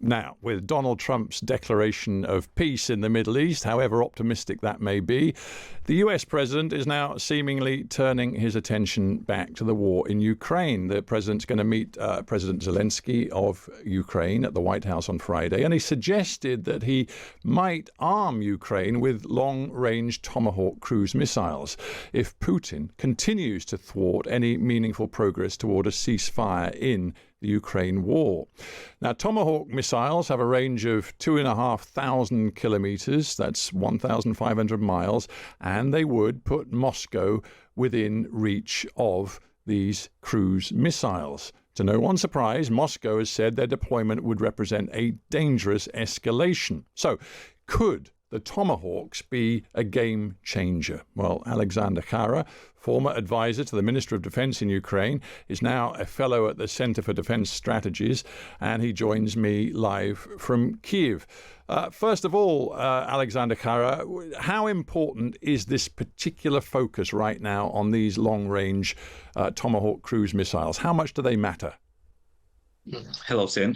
Now, with Donald Trump's declaration of peace in the Middle East, however optimistic that may be, the US president is now seemingly turning his attention back to the war in Ukraine. The president's going to meet President Zelensky of Ukraine at the White House on Friday, and he suggested that he might arm Ukraine with long-range Tomahawk cruise missiles if Putin continues to thwart any meaningful progress toward a ceasefire in the Ukraine war. Now, Tomahawk missiles have a range of 2,500 kilometers, that's 1,500 miles, and they would put Moscow within reach of these cruise missiles. To no one's surprise, Moscow has said their deployment would represent a dangerous escalation. So, could the Tomahawks be a game changer? Well, Alexander Khara, former advisor to the Minister of Defense in Ukraine, is now a fellow at the Center for Defense Strategies, and he joins me live from Kyiv. First of all, Alexander Khara, how important is this particular focus right now on these long-range Tomahawk cruise missiles? How much do they matter? Hello, Sam.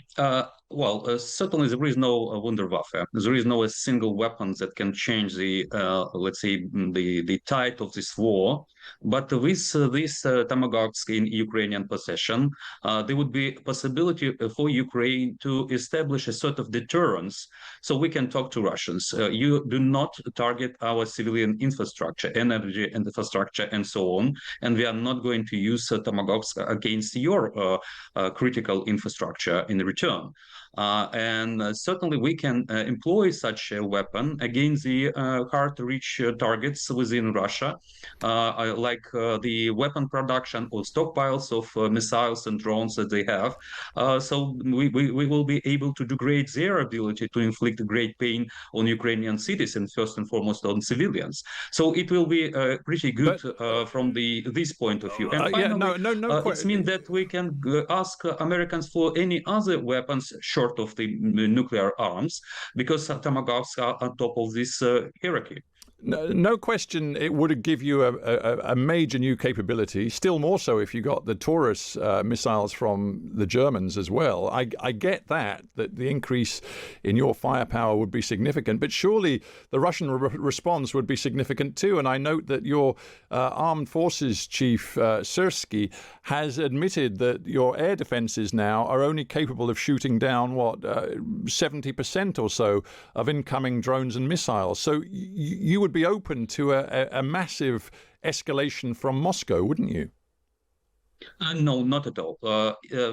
Certainly there is no Wunderwaffe. There is no a single weapon that can change the, let's say, the tide of this war. But with these Tomahawks in Ukrainian possession, there would be a possibility for Ukraine to establish a sort of deterrence. So we can talk to Russians. You do not target our civilian infrastructure, energy and infrastructure, and so on. And we are not going to use Tomahawks against your critical infrastructure in return. And certainly we can employ such a weapon against the hard-to-reach targets within Russia, like the weapon production or stockpiles of missiles and drones that they have. So we will be able to degrade their ability to inflict great pain on Ukrainian citizens, first and foremost on civilians. So it will be pretty good from this point of view. And finally, it means that we can ask Americans for any other weapons short of the nuclear arms, because Tomahawks are on top of this hierarchy. No question, it would give you a major new capability, still more so if you got the Taurus missiles from the Germans as well. I get that the increase in your firepower would be significant, but surely the Russian response would be significant too. And I note that your armed forces chief, Syrsky, has admitted that your air defenses now are only capable of shooting down, 70% or so of incoming drones and missiles. So you would be open to a massive escalation from Moscow, wouldn't you? No, not at all.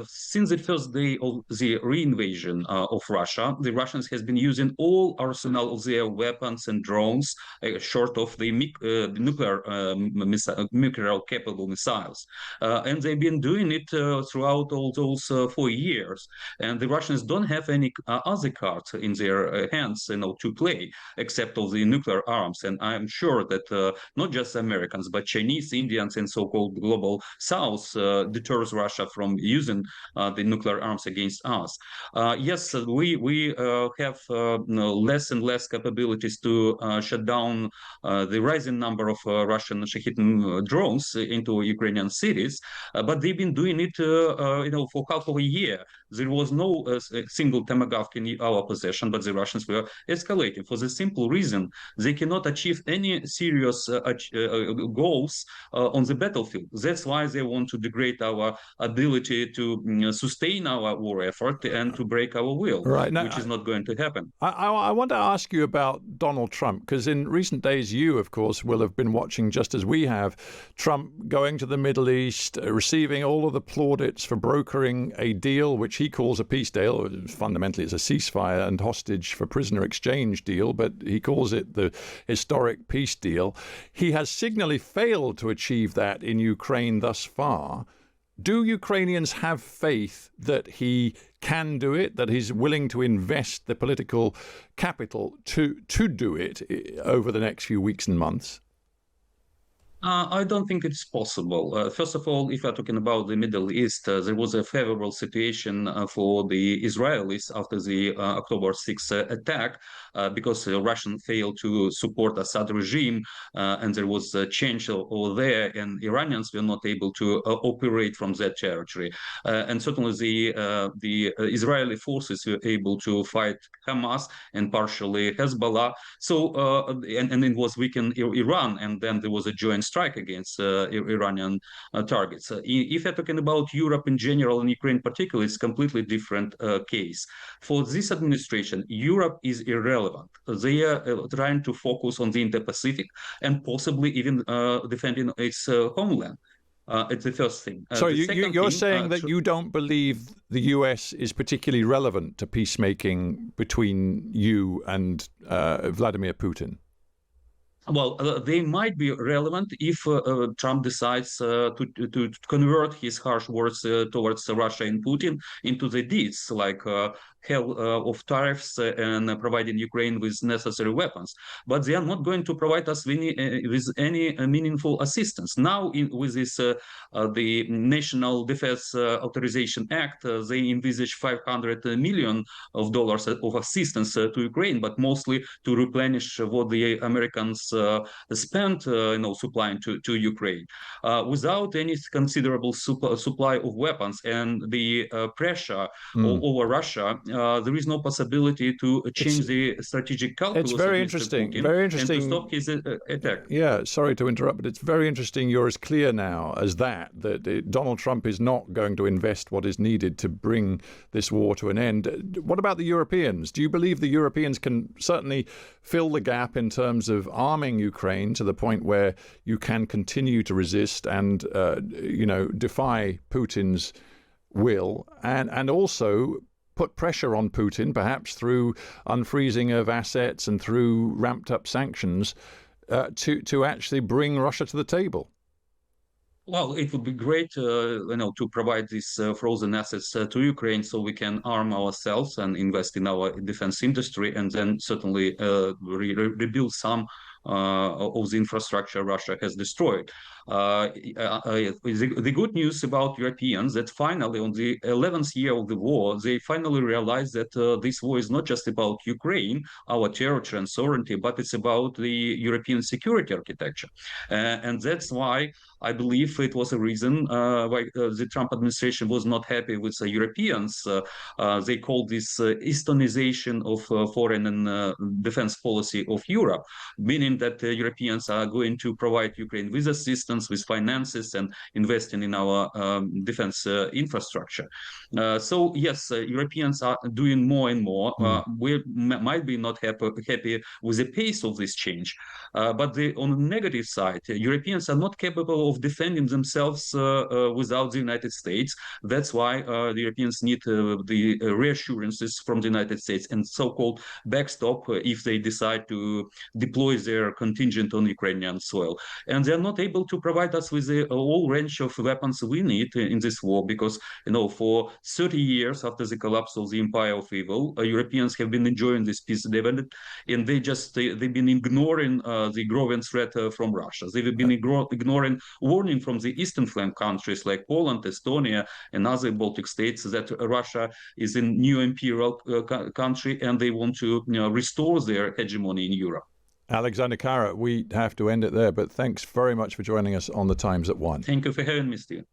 Since the first day of the reinvasion of Russia, the Russians has been using all arsenal of their weapons and drones, short of the nuclear-capable missiles. And they've been doing it throughout all those 4 years. And the Russians don't have any other cards in their hands, to play, except of the nuclear arms. And I'm sure that not just Americans, but Chinese, Indians, and so-called global South deters Russia from using the nuclear arms against us. Yes, we have less and less capabilities to shut down the rising number of Russian Shahid drones into Ukrainian cities, but they've been doing it, for half of a year. There was no single Tomahawk in our possession, but the Russians were escalating for the simple reason they cannot achieve any serious goals on the battlefield. That's why they want to degrade our ability to sustain our war effort and to break our will, which is not going to happen. I want to ask you about Donald Trump, because in recent days, you, of course, will have been watching, just as we have, Trump going to the Middle East, receiving all of the plaudits for brokering a deal, which he calls a peace deal. Fundamentally, it's a ceasefire and hostage for prisoner exchange deal, but he calls it the historic peace deal. He has signally failed to achieve that in Ukraine thus far. Do Ukrainians have faith that he can do it, that he's willing to invest the political capital to do it over the next few weeks and months? I don't think it's possible. First of all, if we're talking about the Middle East, there was a favorable situation for the Israelis after the October 6th attack, because Russian failed to support Assad regime, and there was a change over there, and Iranians were not able to operate from that territory. And certainly the Israeli forces were able to fight Hamas and partially Hezbollah. So, and it was weakened Iran, and then there was a joint strike against Iranian targets. If you're talking about Europe in general and Ukraine in particular, it's a completely different case. For this administration, Europe is irrelevant. They are trying to focus on the Indo-Pacific and possibly even defending its homeland. It's the first thing. So The second you're thing, saying that you don't believe the US is particularly relevant to peacemaking between you and Vladimir Putin? well, they might be relevant if Trump decides to convert his harsh words towards Russia and Putin into the deeds, like hell of tariffs and providing Ukraine with necessary weapons. But they are not going to provide us with any meaningful assistance. Now, with this, the National Defense Authorization Act, they envisage 500 million of dollars of assistance to Ukraine, but mostly to replenish what the Americans spent, supplying to Ukraine, without any considerable supply of weapons and the pressure Mm. over Russia. There is no possibility to It's change the strategic it's calculus of very Mr. interesting. Putin Very and to stop interesting. his attack. Yeah, sorry to interrupt, but it's very interesting. You're as clear now as that Donald Trump is not going to invest what is needed to bring this war to an end. What about the Europeans? Do you believe the Europeans can certainly fill the gap in terms of arming Ukraine to the point where you can continue to resist and, defy Putin's will, and also put pressure on Putin, perhaps through unfreezing of assets and through ramped up sanctions, to actually bring Russia to the table? Well, it would be great, to provide these frozen assets to Ukraine so we can arm ourselves and invest in our defense industry, and then certainly rebuild some of the infrastructure Russia has destroyed. The good news about Europeans that finally, on the 11th year of the war, they finally realized that this war is not just about Ukraine, our territory and sovereignty, but it's about the European security architecture, and that's why I believe it was a reason why the Trump administration was not happy with the Europeans. They called this Eastonization of foreign and defense policy of Europe, meaning that the Europeans are going to provide Ukraine with assistance, with finances, and investing in our defense infrastructure. So yes, Europeans are doing more and more. Mm. We might be not happy with the pace of this change, but on the negative side, Europeans are not capable of defending themselves without the United States. That's why the Europeans need the reassurances from the United States and so-called backstop if they decide to deploy their contingent on Ukrainian soil. And they're not able to provide us with a whole range of weapons we need in this war because, for 30 years after the collapse of the Empire of Evil, Europeans have been enjoying this peace dividend, and they've been ignoring the growing threat from Russia. They've been ignoring warning from the eastern flank countries like Poland, Estonia, and other Baltic states that Russia is a new imperial country, and they want to restore their hegemony in Europe. Alexander Khara, we have to end it there, but thanks very much for joining us on The Times at 1. Thank you for having me, Steve.